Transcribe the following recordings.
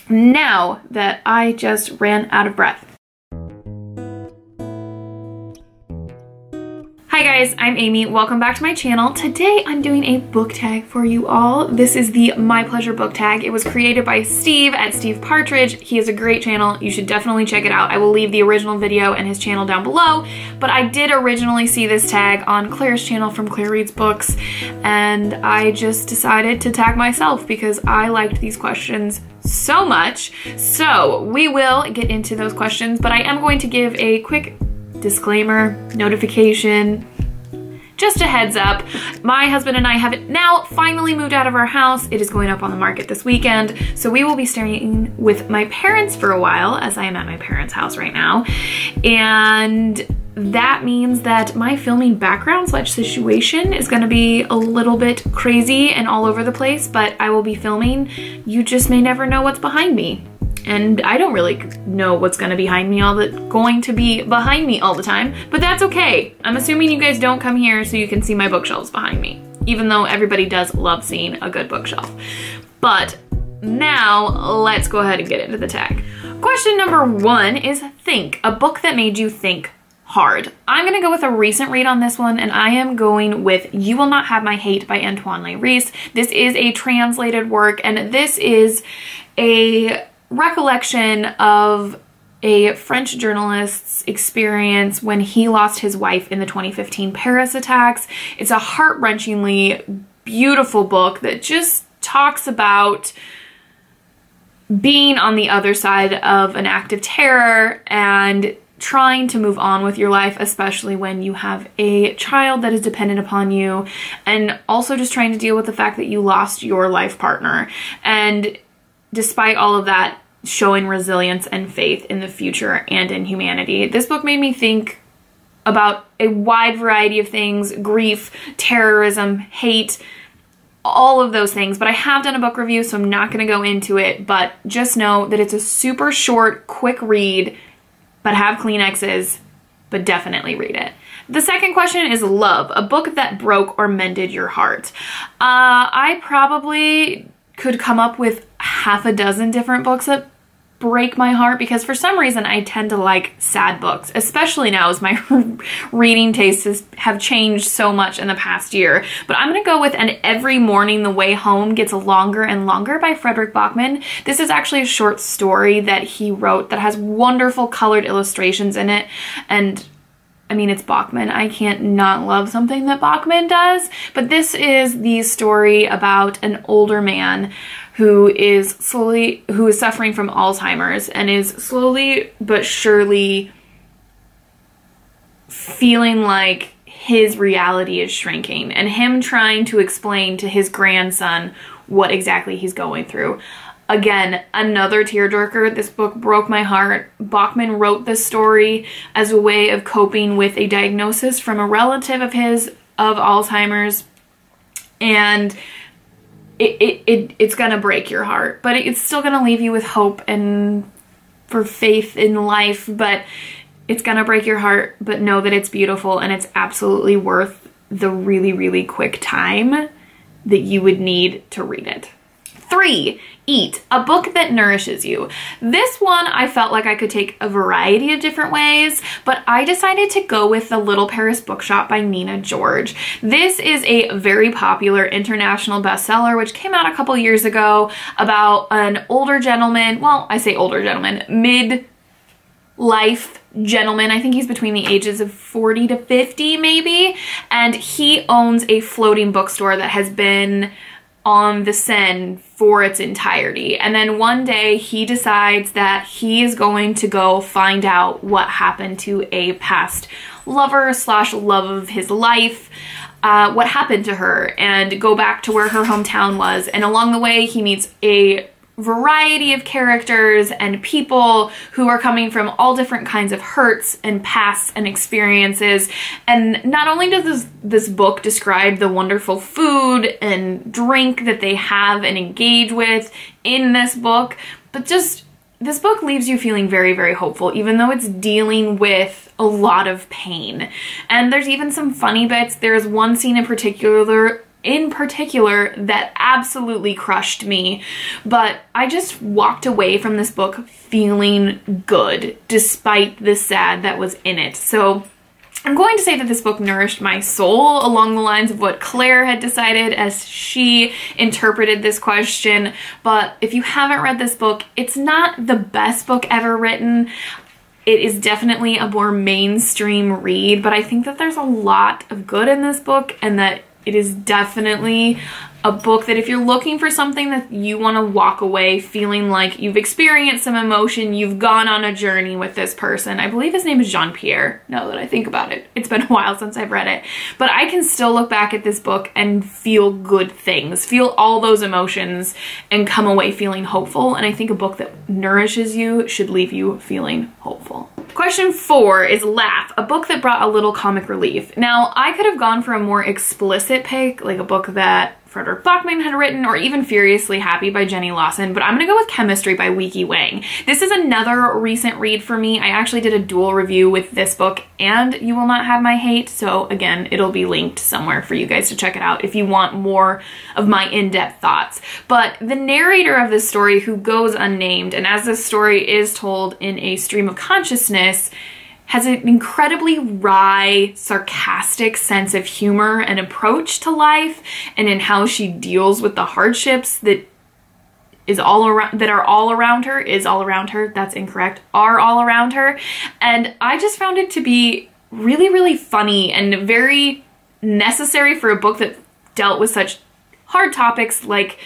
now that I just ran out of breath. Hi guys, I'm Amy. Welcome back to my channel. Today I'm doing a book tag for you all. This is the My Pleasure book tag. It was created by Steve at Steve Partridge. He has a great channel. You should definitely check it out. I will leave the original video and his channel down below, but I did originally see this tag on Claire's channel from Claire Reads Books, and I just decided to tag myself because I liked these questions so much. So we will get into those questions, but I am going to give a quick disclaimer, notification, just a heads up. My husband and I have now finally moved out of our house. It is going up on the market this weekend, so we will be staying with my parents for a while, as I am at my parents' house right now. And that means that my filming background / situation is gonna be a little bit crazy and all over the place, but I will be filming. You just may never know what's behind me. And I don't really know what's going to be behind me all the time, but that's okay. I'm assuming you guys don't come here so you can see my bookshelves behind me, even though everybody does love seeing a good bookshelf. But now let's go ahead and get into the tag. Question number 1 is think, a book that made you think hard. I'm gonna go with a recent read on this one, and I am going with You Will Not Have My Hate by Antoine Le Reese. This is a translated work, and this is a recollection of a French journalist's experience when he lost his wife in the 2015 Paris attacks. It's a heart-wrenchingly beautiful book that just talks about being on the other side of an act of terror and trying to move on with your life, especially when you have a child that is dependent upon you, and also just trying to deal with the fact that you lost your life partner. And despite all of that, showing resilience and faith in the future and in humanity. This book made me think about a wide variety of things: grief, terrorism, hate, all of those things. But I have done a book review, so I'm not going to go into it, but just know that it's a super short, quick read, but have Kleenexes, but definitely read it. The second question is love, a book that broke or mended your heart. I probably could come up with half a dozen different books that break my heart, because for some reason I tend to like sad books, especially now as my reading tastes have changed so much in the past year. But I'm gonna go with And Every Morning the Way Home Gets Longer and Longer by Frederick Bachman. This is actually a short story that he wrote that has wonderful colored illustrations in it, and I mean, it's Bachman. I can't not love something that Bachman does. But this is the story about an older man who is suffering from Alzheimer's and is slowly but surely feeling like his reality is shrinking, and him trying to explain to his grandson what exactly he's going through. Again, another tearjerker. This book broke my heart. Bachman wrote this story as a way of coping with a diagnosis from a relative of his of Alzheimer's, and it's gonna break your heart, but it's still gonna leave you with hope and for faith in life. But it's gonna break your heart, but know that it's beautiful, and it's absolutely worth the really, really quick time that you would need to read it. 3, Eat, a book that nourishes you. This one I felt like I could take a variety of different ways, but I decided to go with The Little Paris Bookshop by Nina George. This is a very popular international bestseller, which came out a couple years ago, about an older gentleman. Well, I say older gentleman, mid-life gentleman. I think he's between the ages of 40 to 50 maybe, and he owns a floating bookstore that has been on the Seine for its entirety. And then one day he decides that he is going to go find out what happened to a past lover / love of his life, what happened to her, and go back to where her hometown was. And along the way he meets a variety of characters and people who are coming from all different kinds of hurts and pasts and experiences. And not only does this book describe the wonderful food and drink that they have and engage with in this book, but just this book leaves you feeling very, very hopeful, even though it's dealing with a lot of pain. And there's even some funny bits. There's one scene in particular in particular that absolutely crushed me, but I just walked away from this book feeling good despite the sad that was in it. So I'm going to say that this book nourished my soul along the lines of what Claire had decided as she interpreted this question. But if you haven't read this book, it's not the best book ever written. It is definitely a more mainstream read, but I think that there's a lot of good in this book, and that it is definitely a book that if you're looking for something that you want to walk away feeling like you've experienced some emotion, you've gone on a journey with this person. I believe his name is Jean-Pierre, now that I think about it. It's been a while since I've read it. But I can still look back at this book and feel good things, feel all those emotions, and come away feeling hopeful. And I think a book that nourishes you should leave you feeling hopeful. Question 4 is Laugh, a book that brought a little comic relief. Now, I could have gone for a more explicit pick, like a book that Frederick Bachman had written, or even Furiously Happy by Jenny Lawson, but I'm gonna go with Chemistry by Weiki Wang. This is another recent read for me. I actually did a dual review with this book and You Will Not Have My Hate, so again, it'll be linked somewhere for you guys to check it out if you want more of my in-depth thoughts. But the narrator of this story, who goes unnamed, and as this story is told in a stream of consciousness, has an incredibly wry, sarcastic sense of humor and approach to life, and in how she deals with the hardships that are all around her. That's incorrect. Are all around her. And I just found it to be really, really funny and very necessary for a book that dealt with such hard topics like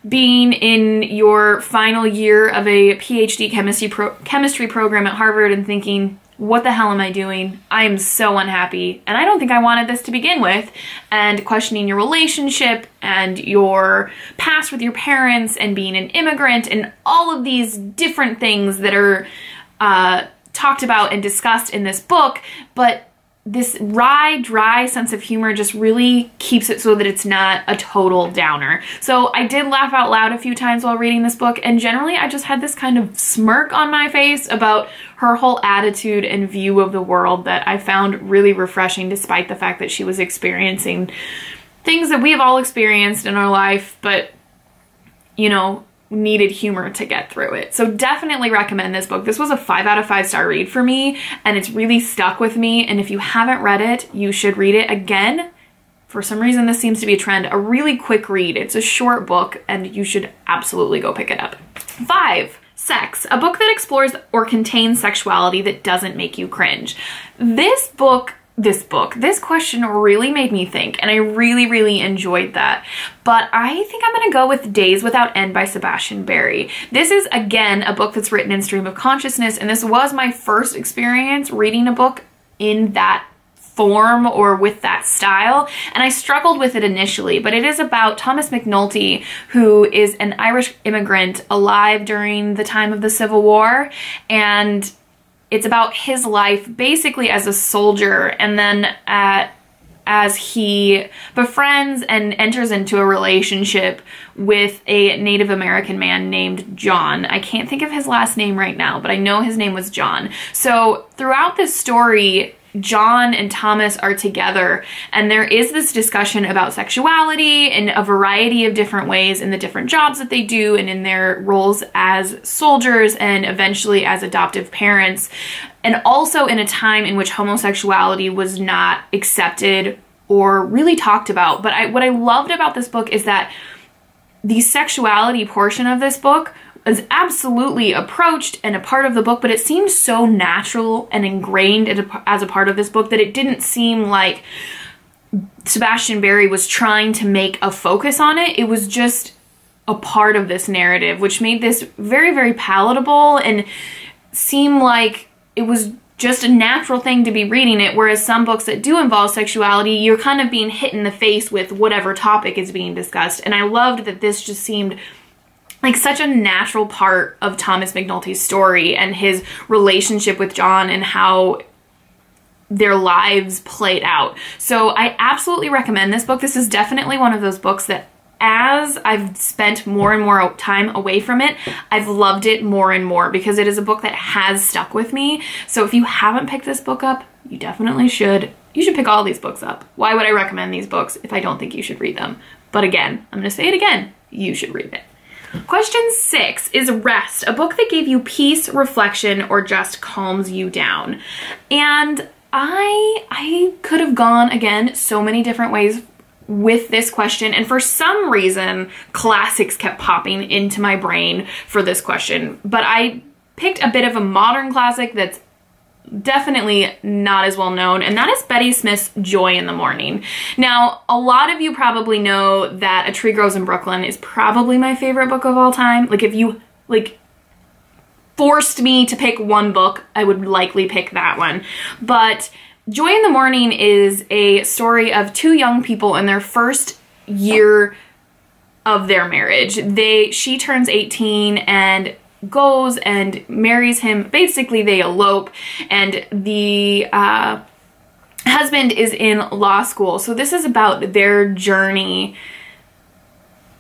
being in your final year of a PhD chemistry program at Harvard and thinking, what the hell am I doing? I am so unhappy, and I don't think I wanted this to begin with, and questioning your relationship and your past with your parents and being an immigrant and all of these different things that are talked about and discussed in this book. But this wry, dry sense of humor just really keeps it so that it's not a total downer. So I did laugh out loud a few times while reading this book, and generally I just had this kind of smirk on my face about her whole attitude and view of the world that I found really refreshing, despite the fact that she was experiencing things that we have all experienced in our life, but, you know, needed humor to get through it. So definitely recommend this book. This was a 5 out of 5 star read for me, and it's really stuck with me. And if you haven't read it, you should read it again. For some reason, this seems to be a trend. A really quick read. It's a short book, and you should absolutely go pick it up. 5. Sex, a book that explores or contains sexuality that doesn't make you cringe. This question really made me think, and I really, really enjoyed that. But I think I'm gonna go with Days Without End by Sebastian Barry. This is, again, a book that's written in stream of consciousness, and this was my first experience reading a book in that form or with that style, and I struggled with it initially. But it is about Thomas McNulty, who is an Irish immigrant alive during the time of the Civil War, and it's about his life basically as a soldier, and then as he befriends and enters into a relationship with a Native American man named John. I can't think of his last name right now, but I know his name was John. So throughout this story, John and Thomas are together, and there is this discussion about sexuality in a variety of different ways in the different jobs that they do and in their roles as soldiers and eventually as adoptive parents, and also in a time in which homosexuality was not accepted or really talked about. But what I loved about this book is that the sexuality portion of this book is absolutely approached and a part of the book, but it seemed so natural and ingrained as a part of this book that it didn't seem like Sebastian Barry was trying to make a focus on it. It was just a part of this narrative, which made this very, very palatable and seem like it was just a natural thing to be reading it, whereas some books that do involve sexuality, you're kind of being hit in the face with whatever topic is being discussed. And I loved that this just seemed like such a natural part of Thomas McNulty's story and his relationship with John and how their lives played out. So I absolutely recommend this book. This is definitely one of those books that as I've spent more and more time away from it, I've loved it more and more because it is a book that has stuck with me. So if you haven't picked this book up, you definitely should. you should pick all these books up. Why would I recommend these books if I don't think you should read them? But again, I'm gonna say it again, you should read it. Question 6 is Rest, a book that gave you peace, reflection, or just calms you down. And I could have gone, again, so many different ways with this question, and for some reason, classics kept popping into my brain for this question. But I picked a bit of a modern classic that's definitely not as well known, and that is Betty Smith's Joy in the Morning. Now, a lot of you probably know that A Tree Grows in Brooklyn is probably my favorite book of all time. Like, if you, like, forced me to pick one book, I would likely pick that one. But Joy in the Morning is a story of two young people in their first year of their marriage. She turns 18 and goes and marries him. Basically, they elope, and the husband is in law school. So this is about their journey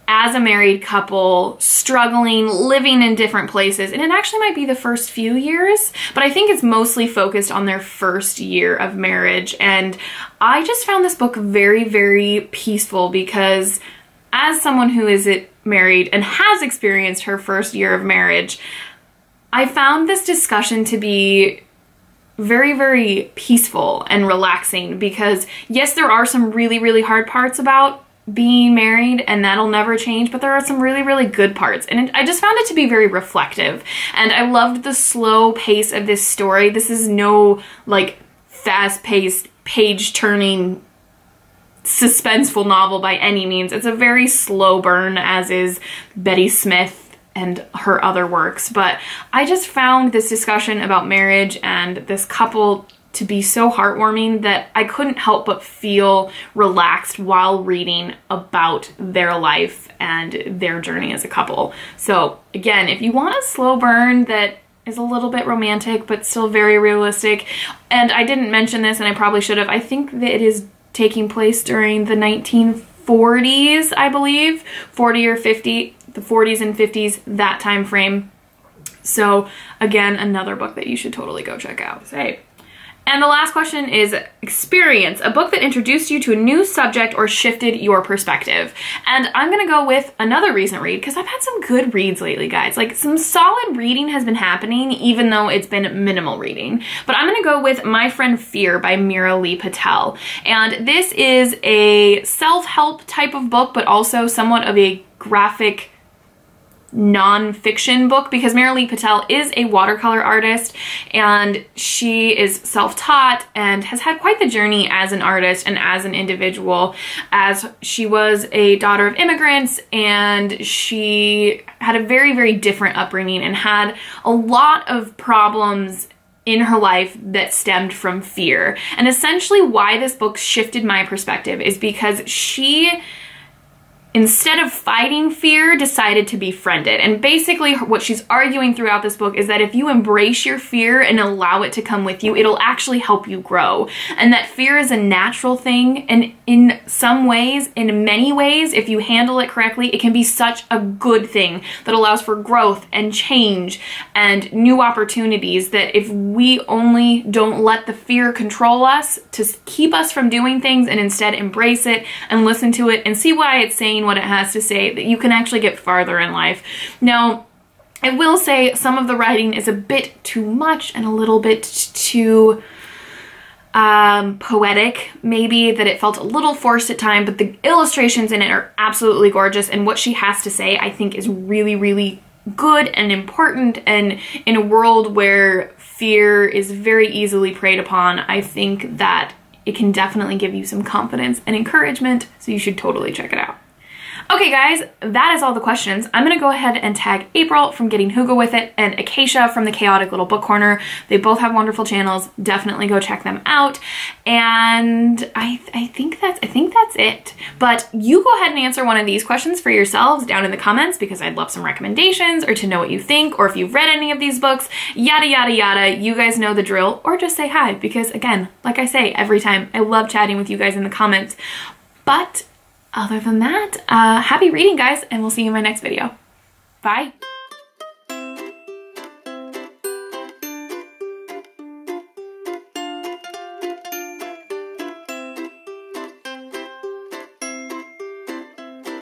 as a married couple, struggling, living in different places. And it actually might be the first few years, but I think it's mostly focused on their first year of marriage. And I just found this book very, very peaceful, because as someone who is married and has experienced her first year of marriage, I found this discussion to be very, very peaceful and relaxing, because yes, there are some really, really hard parts about being married, and that'll never change, but there are some really, really good parts. And I just found it to be very reflective, and I loved the slow pace of this story. This is no, like, fast-paced, page-turning, suspenseful novel by any means. It's a very slow burn, as is Betty Smith and her other works. But I just found this discussion about marriage and this couple to be so heartwarming that I couldn't help but feel relaxed while reading about their life and their journey as a couple. So again, if you want a slow burn that is a little bit romantic but still very realistic, and I didn't mention this and I probably should have, I think that it is taking place during the 1940s, I believe, 40 or 50, the 40s and 50s, that time frame. So again, another book that you should totally go check out. And the last question is Experience, a book that introduced you to a new subject or shifted your perspective. And I'm gonna go with another recent read, because I've had some good reads lately, guys. Like, some solid reading has been happening, even though it's been minimal reading. But I'm gonna go with My Friend Fear by Meera Lee Patel. And this is a self-help type of book, but also somewhat of a graphic non-fiction book, because Meera Lee Patel is a watercolor artist, and she is self-taught and has had quite the journey as an artist and as an individual, as she was a daughter of immigrants, and she had a very, very different upbringing and had a lot of problems in her life that stemmed from fear. And essentially why this book shifted my perspective is because she, instead of fighting fear, decided to befriend it. And basically what she's arguing throughout this book is that if you embrace your fear and allow it to come with you, it'll actually help you grow. And that fear is a natural thing, and in some ways, in many ways, if you handle it correctly, it can be such a good thing that allows for growth and change and new opportunities, that if we only don't let the fear control us to keep us from doing things and instead embrace it and listen to it and see why it's saying what it has to say, that you can actually get farther in life. Now, I will say some of the writing is a bit too much and a little bit too poetic, maybe, that it felt a little forced at times, but the illustrations in it are absolutely gorgeous, and what she has to say I think is really, really good and important. And in a world where fear is very easily preyed upon, I think that it can definitely give you some confidence and encouragement, so you should totally check it out. Okay guys, that is all the questions. I'm gonna go ahead and tag April from Getting Hugo With It and Acacia from the Chaotic Little Book Corner. They both have wonderful channels. Definitely go check them out. And I think that's it. But you go ahead and answer one of these questions for yourselves down in the comments, because I'd love some recommendations or to know what you think, or if you've read any of these books, yada yada yada. You guys know the drill, or just say hi, because again, like I say every time, I love chatting with you guys in the comments. But other than that, happy reading, guys, and we'll see you in my next video. Bye.